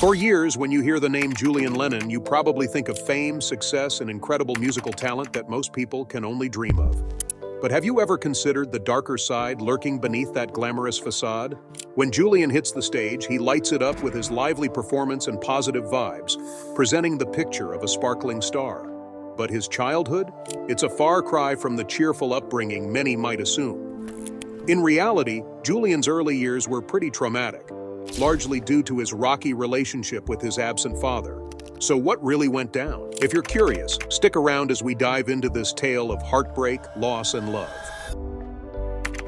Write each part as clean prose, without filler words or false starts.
For years, when you hear the name Julian Lennon, you probably think of fame, success, and incredible musical talent that most people can only dream of. But have you ever considered the darker side lurking beneath that glamorous facade? When Julian hits the stage, he lights it up with his lively performance and positive vibes, presenting the picture of a sparkling star. But his childhood? It's a far cry from the cheerful upbringing many might assume. In reality, Julian's early years were pretty traumatic, largely due to his rocky relationship with his absent father. So what really went down? If you're curious, stick around as we dive into this tale of heartbreak, loss, and love.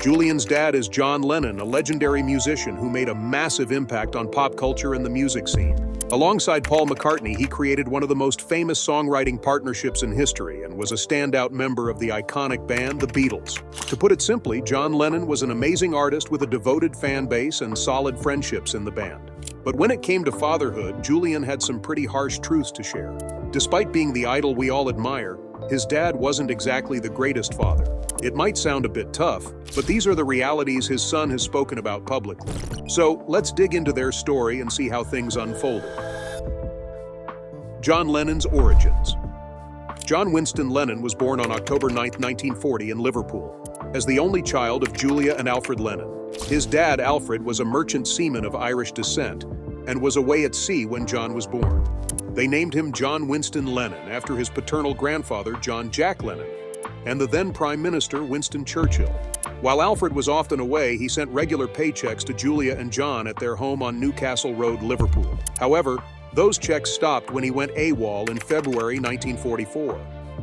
Julian's dad is John Lennon, a legendary musician who made a massive impact on pop culture and the music scene. Alongside Paul McCartney, he created one of the most famous songwriting partnerships in history and was a standout member of the iconic band, the Beatles. To put it simply, John Lennon was an amazing artist with a devoted fan base and solid friendships in the band. But when it came to fatherhood, Julian had some pretty harsh truths to share. Despite being the idol we all admire, his dad wasn't exactly the greatest father. It might sound a bit tough, but these are the realities his son has spoken about publicly. So let's dig into their story and see how things unfolded. John Lennon's origins. John Winston Lennon was born on October 9, 1940 in Liverpool, as the only child of Julia and Alfred Lennon. His dad, Alfred, was a merchant seaman of Irish descent and was away at sea when John was born. They named him John Winston Lennon after his paternal grandfather, John Jack Lennon, and the then Prime Minister, Winston Churchill. While Alfred was often away, he sent regular paychecks to Julia and John at their home on Newcastle Road, Liverpool. However, those checks stopped when he went AWOL in February 1944.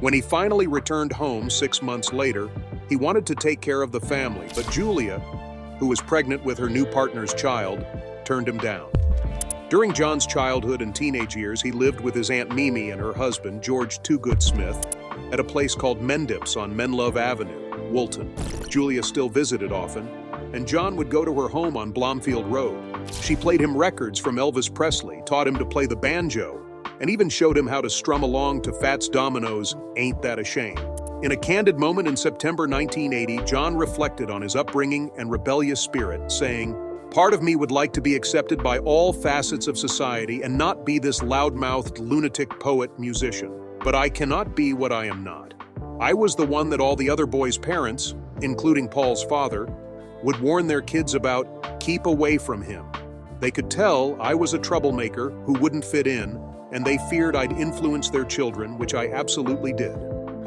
When he finally returned home 6 months later, he wanted to take care of the family, but Julia, who was pregnant with her new partner's child, turned him down. During John's childhood and teenage years, he lived with his Aunt Mimi and her husband, George Toogood Smith, at a place called Mendips on Menlove Avenue, Woolton. Julia still visited often, and John would go to her home on Blomfield Road. She played him records from Elvis Presley, taught him to play the banjo, and even showed him how to strum along to Fats Domino's Ain't That a Shame. In a candid moment in September 1980, John reflected on his upbringing and rebellious spirit, saying, "Part of me would like to be accepted by all facets of society and not be this loud-mouthed lunatic poet musician. But I cannot be what I am not. I was the one that all the other boys' parents, including Paul's father, would warn their kids about, keep away from him. They could tell I was a troublemaker who wouldn't fit in, and they feared I'd influence their children, which I absolutely did.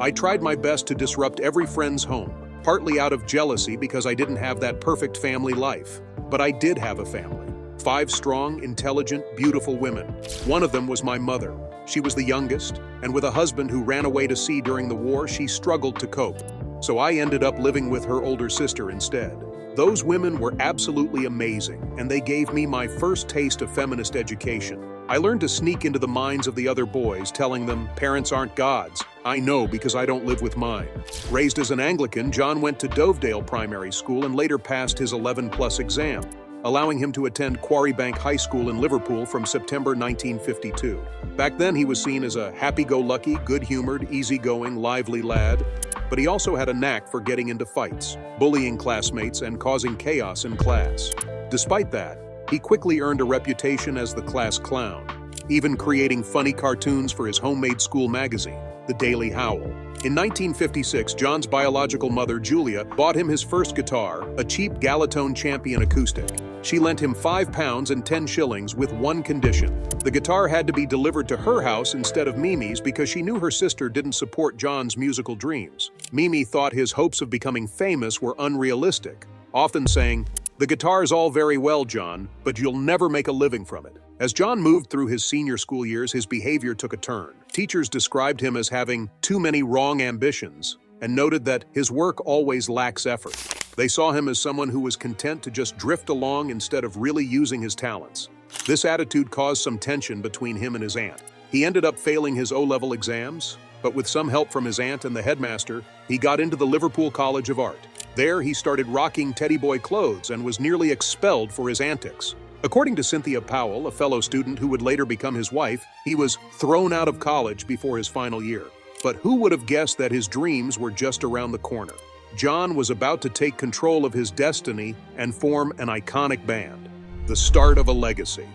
I tried my best to disrupt every friend's home, partly out of jealousy because I didn't have that perfect family life. But I did have a family. 5 strong, intelligent, beautiful women. One of them was my mother. She was the youngest, and with a husband who ran away to sea during the war, she struggled to cope. So I ended up living with her older sister instead. Those women were absolutely amazing, and they gave me my first taste of feminist education. I learned to sneak into the minds of the other boys, telling them, parents aren't gods. I know because I don't live with mine. Raised as an Anglican, John went to Dovedale Primary School and later passed his 11+ exam, allowing him to attend Quarrybank High School in Liverpool from September 1952. Back then, he was seen as a happy-go-lucky, good-humored, easygoing, lively lad, but he also had a knack for getting into fights, bullying classmates, and causing chaos in class. Despite that, he quickly earned a reputation as the class clown, even creating funny cartoons for his homemade school magazine, The Daily Howl. In 1956, John's biological mother, Julia, bought him his first guitar, a cheap Galatone Champion acoustic. She lent him £5 and 10 shillings with one condition. The guitar had to be delivered to her house instead of Mimi's because she knew her sister didn't support John's musical dreams. Mimi thought his hopes of becoming famous were unrealistic, often saying, "The guitar's all very well, John, but you'll never make a living from it." As John moved through his senior school years, his behavior took a turn. Teachers described him as having too many wrong ambitions and noted that his work always lacks effort. They saw him as someone who was content to just drift along instead of really using his talents. This attitude caused some tension between him and his aunt. He ended up failing his O-level exams, but with some help from his aunt and the headmaster, he got into the Liverpool College of Art. There, he started rocking teddy boy clothes and was nearly expelled for his antics. According to Cynthia Powell, a fellow student who would later become his wife, he was thrown out of college before his final year. But who would have guessed that his dreams were just around the corner? John was about to take control of his destiny and form an iconic band, the start of a legacy.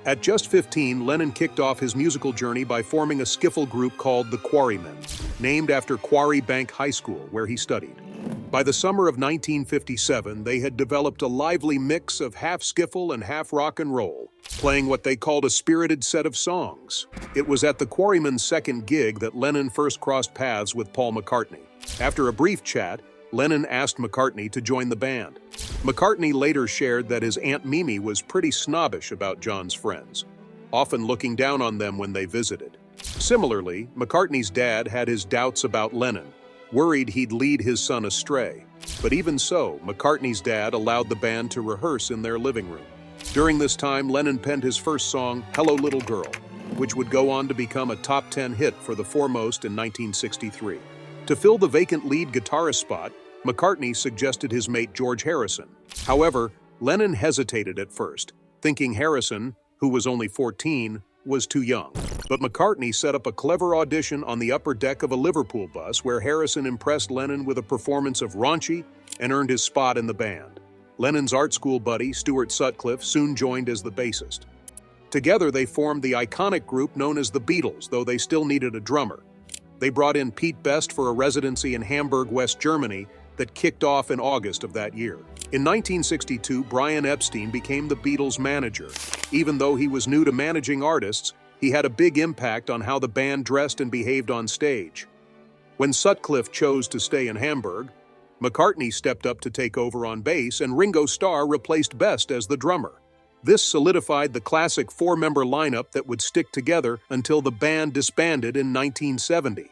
At just 15, Lennon kicked off his musical journey by forming a skiffle group called the Quarrymen, named after Quarry Bank High School, where he studied. By the summer of 1957, they had developed a lively mix of half skiffle and half rock and roll, playing what they called a spirited set of songs. It was at the Quarrymen's second gig that Lennon first crossed paths with Paul McCartney. After a brief chat, Lennon asked McCartney to join the band. McCartney later shared that his Aunt Mimi was pretty snobbish about John's friends, often looking down on them when they visited. Similarly, McCartney's dad had his doubts about Lennon, worried he'd lead his son astray. But even so, McCartney's dad allowed the band to rehearse in their living room. During this time, Lennon penned his first song, Hello Little Girl, which would go on to become a top 10 hit for the Foremost in 1963. To fill the vacant lead guitarist spot, McCartney suggested his mate George Harrison. However, Lennon hesitated at first, thinking Harrison, who was only 14, was too young. But McCartney set up a clever audition on the upper deck of a Liverpool bus where Harrison impressed Lennon with a performance of Raunchy and earned his spot in the band. Lennon's art school buddy, Stuart Sutcliffe, soon joined as the bassist. Together, they formed the iconic group known as the Beatles, though they still needed a drummer. They brought in Pete Best for a residency in Hamburg, West Germany, that kicked off in August of that year. In 1962, Brian Epstein became the Beatles' manager. Even though he was new to managing artists, he had a big impact on how the band dressed and behaved on stage. When Sutcliffe chose to stay in Hamburg, McCartney stepped up to take over on bass, and Ringo Starr replaced Best as the drummer. This solidified the classic four-member lineup that would stick together until the band disbanded in 1970.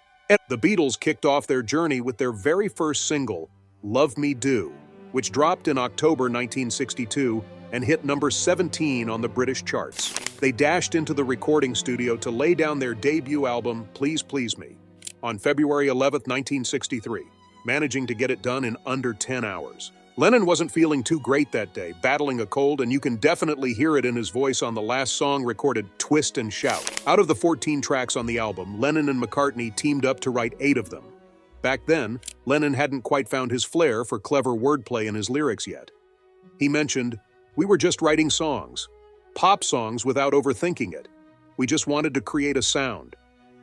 The Beatles kicked off their journey with their very first single, Love Me Do, which dropped in October 1962 and hit number 17 on the British charts. They dashed into the recording studio to lay down their debut album, Please Please Me, on February 11, 1963, managing to get it done in under 10 hours. Lennon wasn't feeling too great that day, battling a cold, and you can definitely hear it in his voice on the last song recorded, Twist and Shout. Out of the 14 tracks on the album, Lennon and McCartney teamed up to write 8 of them. Back then, Lennon hadn't quite found his flair for clever wordplay in his lyrics yet. He mentioned, "We were just writing songs, pop songs without overthinking it. We just wanted to create a sound,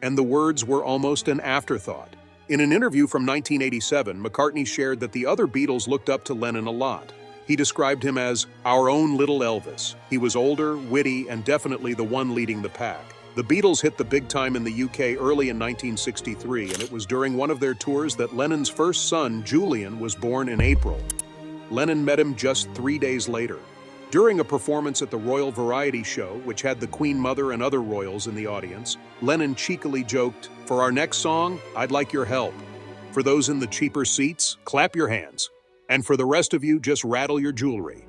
and the words were almost an afterthought." In an interview from 1987, McCartney shared that the other Beatles looked up to Lennon a lot. He described him as our own little Elvis. He was older, witty, and definitely the one leading the pack. The Beatles hit the big time in the UK early in 1963, and it was during one of their tours that Lennon's first son, Julian, was born in April. Lennon met him just 3 days later. During a performance at the Royal Variety Show, which had the Queen Mother and other royals in the audience, Lennon cheekily joked, "For our next song, I'd like your help. For those in the cheaper seats, clap your hands. And for the rest of you, just rattle your jewelry."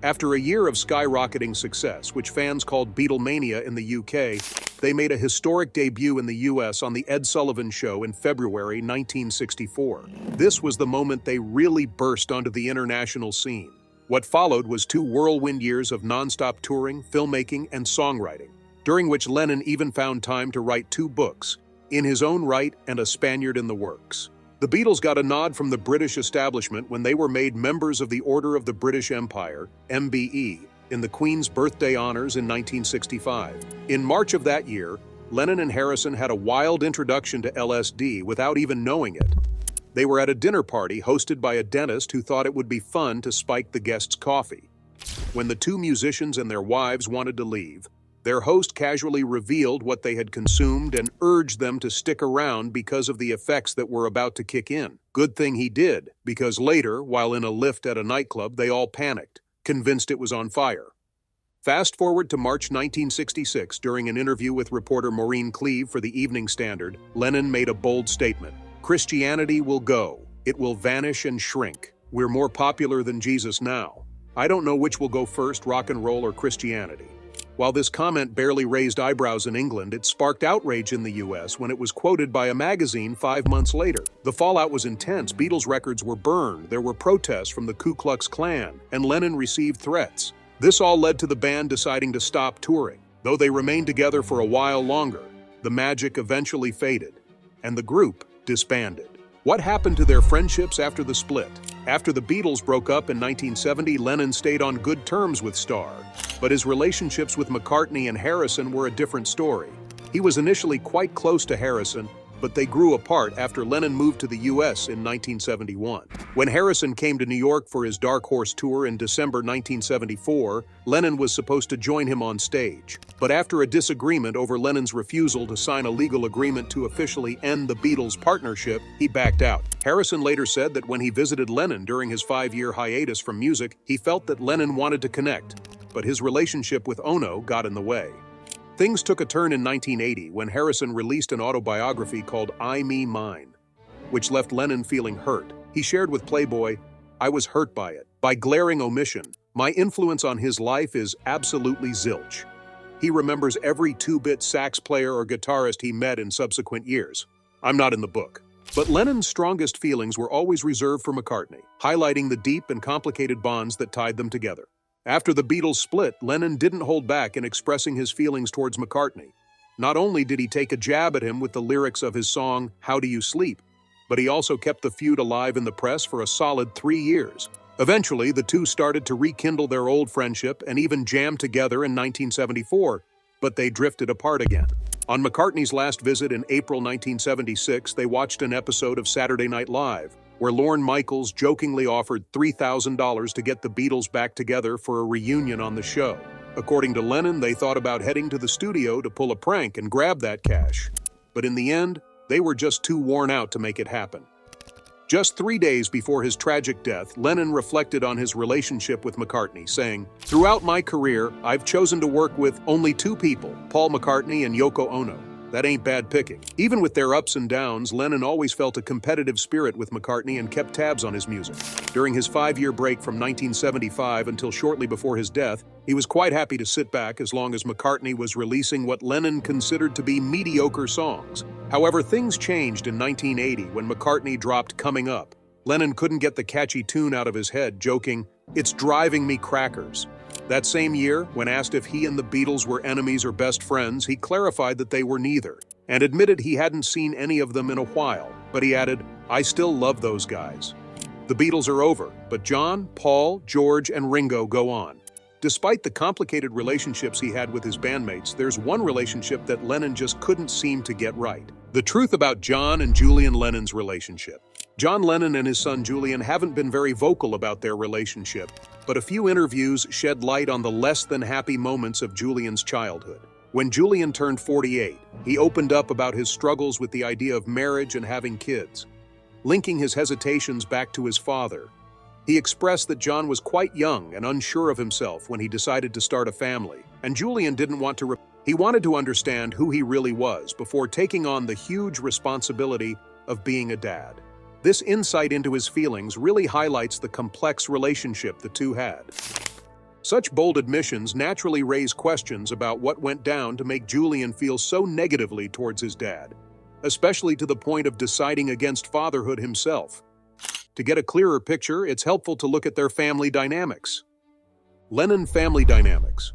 After a year of skyrocketing success, which fans called Beatlemania in the UK, they made a historic debut in the US on The Ed Sullivan Show in February 1964. This was the moment they really burst onto the international scene. What followed was 2 whirlwind years of non-stop touring, filmmaking, and songwriting, during which Lennon even found time to write 2 books, In His Own Right and A Spaniard in the Works. The Beatles got a nod from the British establishment when they were made members of the Order of the British Empire, MBE, in the Queen's birthday honors in 1965. In March of that year, Lennon and Harrison had a wild introduction to LSD without even knowing it. They were at a dinner party hosted by a dentist who thought it would be fun to spike the guests' coffee. When the 2 musicians and their wives wanted to leave, their host casually revealed what they had consumed and urged them to stick around because of the effects that were about to kick in. Good thing he did, because later, while in a lift at a nightclub, they all panicked, convinced it was on fire. Fast forward to March 1966, during an interview with reporter Maureen Cleave for the Evening Standard, Lennon made a bold statement. "Christianity will go. It will vanish and shrink. We're more popular than Jesus now. I don't know which will go first, rock and roll or Christianity." While this comment barely raised eyebrows in England, it sparked outrage in the US when it was quoted by a magazine 5 months later. The fallout was intense. Beatles records were burned, there were protests from the Ku Klux Klan, and Lennon received threats. This all led to the band deciding to stop touring. Though they remained together for a while longer, the magic eventually faded, and the group disbanded. What happened to their friendships after the split? After the Beatles broke up in 1970, Lennon stayed on good terms with Starr, but his relationships with McCartney and Harrison were a different story. He was initially quite close to Harrison, but they grew apart after Lennon moved to the US in 1971. When Harrison came to New York for his Dark Horse tour in December 1974, Lennon was supposed to join him on stage. But after a disagreement over Lennon's refusal to sign a legal agreement to officially end the Beatles' partnership, he backed out. Harrison later said that when he visited Lennon during his 5-year hiatus from music, he felt that Lennon wanted to connect, but his relationship with Ono got in the way. Things took a turn in 1980 when Harrison released an autobiography called I, Me, Mine, which left Lennon feeling hurt. He shared with Playboy, "I was hurt by it. By glaring omission, my influence on his life is absolutely zilch." He remembers every 2-bit sax player or guitarist he met in subsequent years. I'm not in the book. But Lennon's strongest feelings were always reserved for McCartney, highlighting the deep and complicated bonds that tied them together. After the Beatles split, Lennon didn't hold back in expressing his feelings towards McCartney. Not only did he take a jab at him with the lyrics of his song, How Do You Sleep, but he also kept the feud alive in the press for a solid 3 years. Eventually, the two started to rekindle their old friendship and even jam together in 1974, but they drifted apart again. On McCartney's last visit in April 1976, they watched an episode of Saturday Night Live, where Lorne Michaels jokingly offered $3,000 to get the Beatles back together for a reunion on the show. According to Lennon, they thought about heading to the studio to pull a prank and grab that cash. But in the end, they were just too worn out to make it happen. Just 3 days before his tragic death, Lennon reflected on his relationship with McCartney, saying, "Throughout my career, I've chosen to work with only 2 people, Paul McCartney and Yoko Ono. That ain't bad picking." Even with their ups and downs, Lennon always felt a competitive spirit with McCartney and kept tabs on his music. During his 5-year break from 1975 until shortly before his death, he was quite happy to sit back as long as McCartney was releasing what Lennon considered to be mediocre songs. However, things changed in 1980 when McCartney dropped Coming Up. Lennon couldn't get the catchy tune out of his head, joking, "It's driving me crackers." That same year, when asked if he and the Beatles were enemies or best friends, he clarified that they were neither, and admitted he hadn't seen any of them in a while, but he added, "I still love those guys." The Beatles are over, but John, Paul, George, and Ringo go on. Despite the complicated relationships he had with his bandmates, there's one relationship that Lennon just couldn't seem to get right. The truth about John and Julian Lennon's relationship. John Lennon and his son Julian haven't been very vocal about their relationship, but a few interviews shed light on the less-than-happy moments of Julian's childhood. When Julian turned 48, he opened up about his struggles with the idea of marriage and having kids. Linking his hesitations back to his father, he expressed that John was quite young and unsure of himself when he decided to start a family, and Julian didn't want to. He wanted to understand who he really was before taking on the huge responsibility of being a dad. This insight into his feelings really highlights the complex relationship the two had. Such bold admissions naturally raise questions about what went down to make Julian feel so negatively towards his dad, especially to the point of deciding against fatherhood himself. To get a clearer picture, it's helpful to look at their family dynamics. Lennon family dynamics.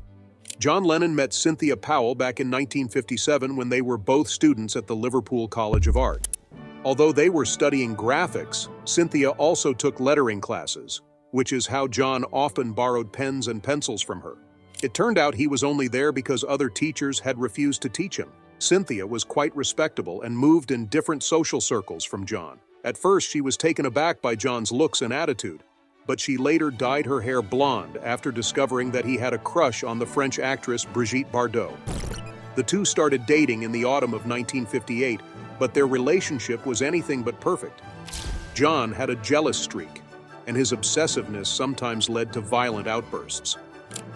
John Lennon met Cynthia Powell back in 1957 when they were both students at the Liverpool College of Art. Although they were studying graphics, Cynthia also took lettering classes, which is how John often borrowed pens and pencils from her. It turned out he was only there because other teachers had refused to teach him. Cynthia was quite respectable and moved in different social circles from John. At first, she was taken aback by John's looks and attitude, but she later dyed her hair blonde after discovering that he had a crush on the French actress Brigitte Bardot. The two started dating in the autumn of 1958, but their relationship was anything but perfect. John had a jealous streak, and his obsessiveness sometimes led to violent outbursts.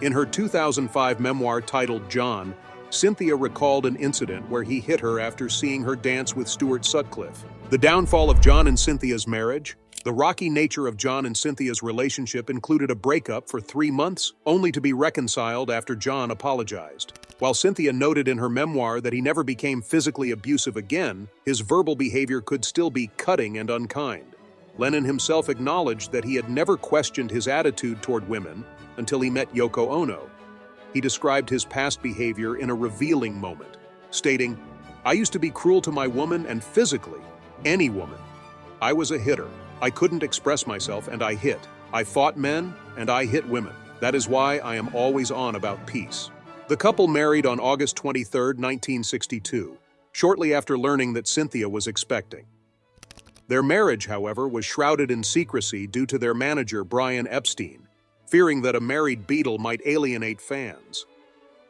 In her 2005 memoir titled John, Cynthia recalled an incident where he hit her after seeing her dance with Stuart Sutcliffe. The downfall of John and Cynthia's marriage. The rocky nature of John and Cynthia's relationship included a breakup for 3 months, only to be reconciled after John apologized. While Cynthia noted in her memoir that he never became physically abusive again, his verbal behavior could still be cutting and unkind. Lennon himself acknowledged that he had never questioned his attitude toward women until he met Yoko Ono. He described his past behavior in a revealing moment, stating, "I used to be cruel to my woman and physically, any woman. I was a hitter. I couldn't express myself and I hit. I fought men and I hit women. That is why I am always on about peace. The couple married on August 23, 1962, shortly after learning that Cynthia was expecting. Their marriage, however, was shrouded in secrecy due to their manager, Brian Epstein, fearing that a married Beatle might alienate fans.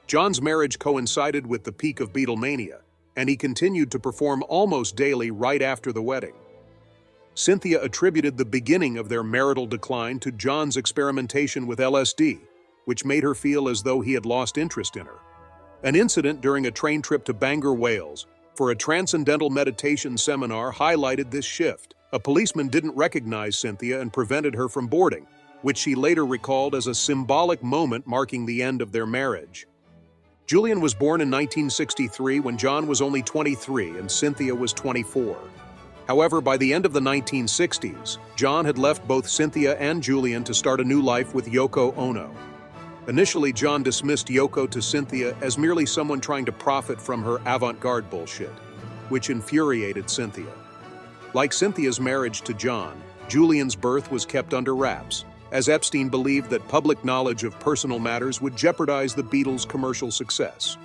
John's marriage coincided with the peak of Beatlemania, and he continued to perform almost daily right after the wedding. Cynthia attributed the beginning of their marital decline to John's experimentation with LSD, which made her feel as though he had lost interest in her. An incident during a train trip to Bangor, Wales, for a transcendental meditation seminar highlighted this shift. A policeman didn't recognize Cynthia and prevented her from boarding, which she later recalled as a symbolic moment marking the end of their marriage. Julian was born in 1963 when John was only 23 and Cynthia was 24. However, by the end of the 1960s, John had left both Cynthia and Julian to start a new life with Yoko Ono. Initially, John dismissed Yoko to Cynthia as merely someone trying to profit from her avant-garde bullshit, which infuriated Cynthia. Like Cynthia's marriage to John, Julian's birth was kept under wraps, as Epstein believed that public knowledge of personal matters would jeopardize the Beatles' commercial success.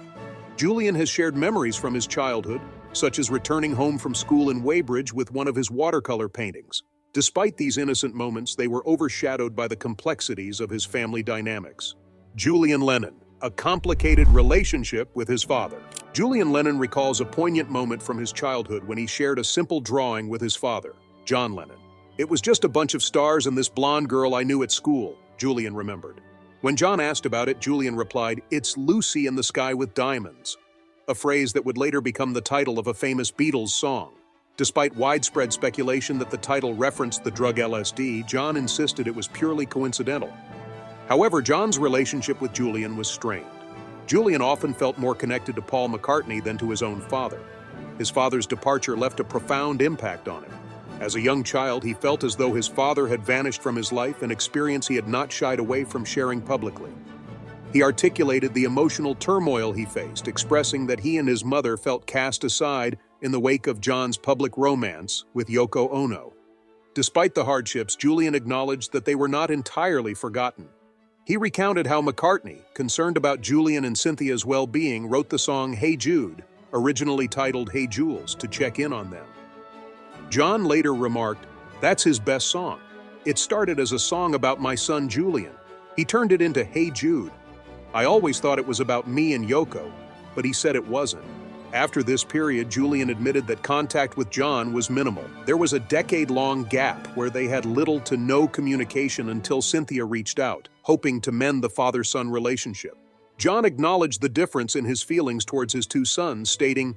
Julian has shared memories from his childhood, such as returning home from school in Weybridge with one of his watercolor paintings. Despite these innocent moments, they were overshadowed by the complexities of his family dynamics. Julian Lennon, a complicated relationship with his father. Julian Lennon recalls a poignant moment from his childhood when he shared a simple drawing with his father, John Lennon. "It was just a bunch of stars and this blonde girl I knew at school," Julian remembered. When John asked about it, Julian replied, "It's Lucy in the Sky with Diamonds," a phrase that would later become the title of a famous Beatles song. Despite widespread speculation that the title referenced the drug LSD, John insisted it was purely coincidental. However, John's relationship with Julian was strained. Julian often felt more connected to Paul McCartney than to his own father. His father's departure left a profound impact on him. As a young child, he felt as though his father had vanished from his life, an experience he had not shied away from sharing publicly. He articulated the emotional turmoil he faced, expressing that he and his mother felt cast aside in the wake of John's public romance with Yoko Ono. Despite the hardships, Julian acknowledged that they were not entirely forgotten. He recounted how McCartney, concerned about Julian and Cynthia's well-being, wrote the song "Hey Jude," originally titled "Hey Jules," to check in on them. John later remarked, "That's his best song. It started as a song about my son Julian. He turned it into Hey Jude. I always thought it was about me and Yoko, but he said it wasn't." After this period, Julian admitted that contact with John was minimal. There was a decade-long gap where they had little to no communication until Cynthia reached out, hoping to mend the father-son relationship. John acknowledged the difference in his feelings towards his two sons, stating,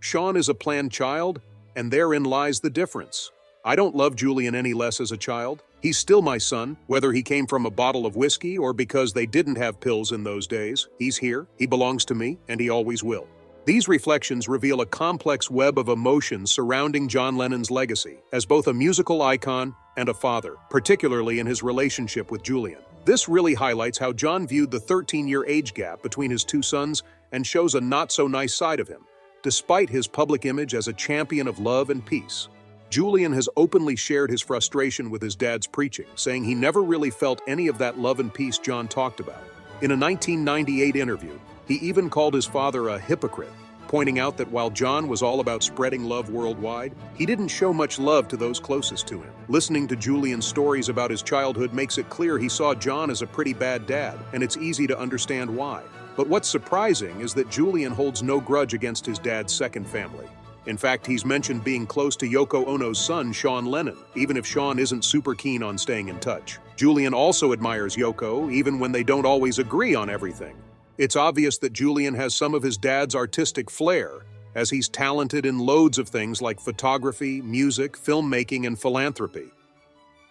"Sean is a planned child, and therein lies the difference. I don't love Julian any less as a child. He's still my son, whether he came from a bottle of whiskey or because they didn't have pills in those days. He's here, he belongs to me, and he always will." These reflections reveal a complex web of emotions surrounding John Lennon's legacy as both a musical icon and a father, particularly in his relationship with Julian. This really highlights how John viewed the 13-year age gap between his two sons and shows a not-so-nice side of him, despite his public image as a champion of love and peace. Julian has openly shared his frustration with his dad's preaching, saying he never really felt any of that love and peace John talked about. In a 1998 interview, he even called his father a hypocrite, pointing out that while John was all about spreading love worldwide, he didn't show much love to those closest to him. Listening to Julian's stories about his childhood makes it clear he saw John as a pretty bad dad, and it's easy to understand why. But what's surprising is that Julian holds no grudge against his dad's second family. In fact, he's mentioned being close to Yoko Ono's son, Sean Lennon, even if Sean isn't super keen on staying in touch. Julian also admires Yoko, even when they don't always agree on everything. It's obvious that Julian has some of his dad's artistic flair, as he's talented in loads of things like photography, music, filmmaking, and philanthropy.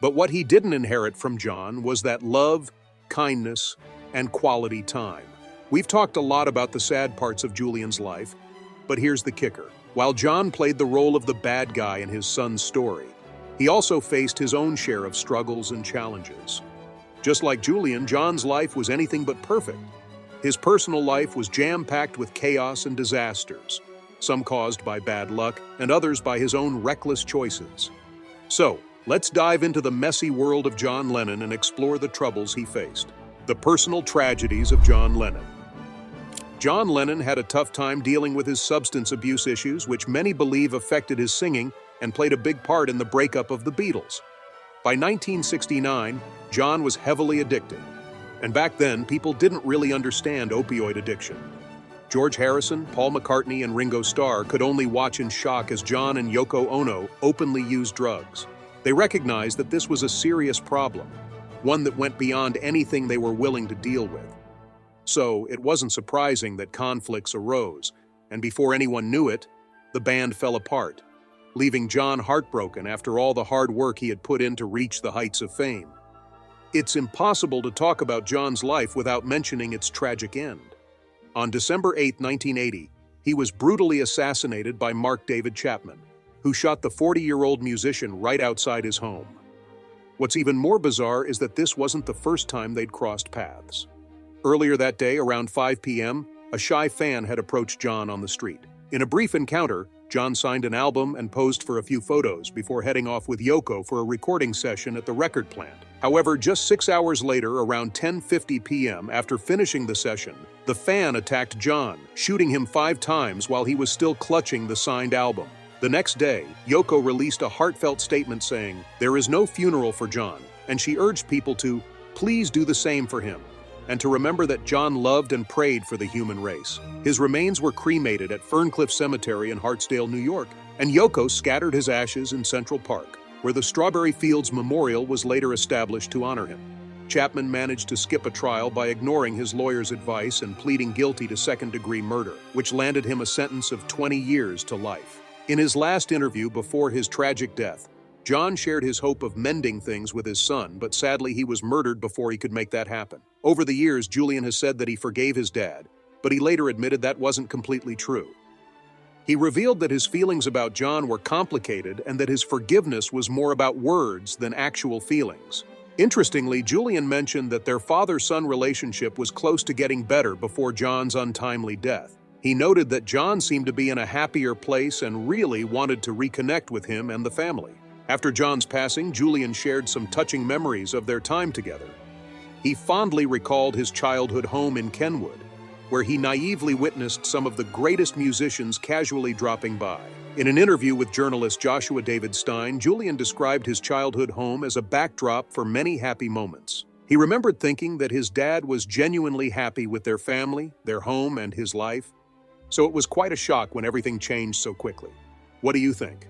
But what he didn't inherit from John was that love, kindness, and quality time. We've talked a lot about the sad parts of Julian's life, but here's the kicker. While John played the role of the bad guy in his son's story, he also faced his own share of struggles and challenges. Just like Julian, John's life was anything but perfect. His personal life was jam-packed with chaos and disasters, some caused by bad luck and others by his own reckless choices. So, let's dive into the messy world of John Lennon and explore the troubles he faced. The personal tragedies of John Lennon. John Lennon had a tough time dealing with his substance abuse issues, which many believe affected his singing and played a big part in the breakup of the Beatles. By 1969, John was heavily addicted. And back then, people didn't really understand opioid addiction. George Harrison, Paul McCartney, and Ringo Starr could only watch in shock as John and Yoko Ono openly used drugs. They recognized that this was a serious problem, one that went beyond anything they were willing to deal with. So, it wasn't surprising that conflicts arose, and before anyone knew it, the band fell apart, leaving John heartbroken after all the hard work he had put in to reach the heights of fame. It's impossible to talk about John's life without mentioning its tragic end. On December 8, 1980, he was brutally assassinated by Mark David Chapman, who shot the 40-year-old musician right outside his home. What's even more bizarre is that this wasn't the first time they'd crossed paths. Earlier that day, around 5 p.m., a shy fan had approached John on the street. In a brief encounter, John signed an album and posed for a few photos before heading off with Yoko for a recording session at the record plant. However, just 6 hours later, around 10:50 p.m., after finishing the session, the fan attacked John, shooting him 5 times while he was still clutching the signed album. The next day, Yoko released a heartfelt statement saying, "There is no funeral for John," and she urged people to please do the same for him, and to remember that John loved and prayed for the human race. His remains were cremated at Ferncliff Cemetery in Hartsdale, New York, and Yoko scattered his ashes in Central Park, where the Strawberry Fields Memorial was later established to honor him. Chapman managed to skip a trial by ignoring his lawyer's advice and pleading guilty to second-degree murder, which landed him a sentence of 20 years to life. In his last interview before his tragic death, John shared his hope of mending things with his son, but sadly he was murdered before he could make that happen. Over the years, Julian has said that he forgave his dad, but he later admitted that wasn't completely true. He revealed that his feelings about John were complicated and that his forgiveness was more about words than actual feelings. Interestingly, Julian mentioned that their father-son relationship was close to getting better before John's untimely death. He noted that John seemed to be in a happier place and really wanted to reconnect with him and the family. After John's passing, Julian shared some touching memories of their time together. He fondly recalled his childhood home in Kenwood, where he naively witnessed some of the greatest musicians casually dropping by. In an interview with journalist Joshua David Stein, Julian described his childhood home as a backdrop for many happy moments. He remembered thinking that his dad was genuinely happy with their family, their home, and his life. So it was quite a shock when everything changed so quickly. What do you think?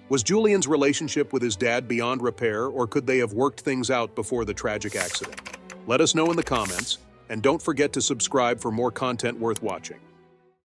Was Julian's relationship with his dad beyond repair, or could they have worked things out before the tragic accident? Let us know in the comments, and don't forget to subscribe for more content worth watching.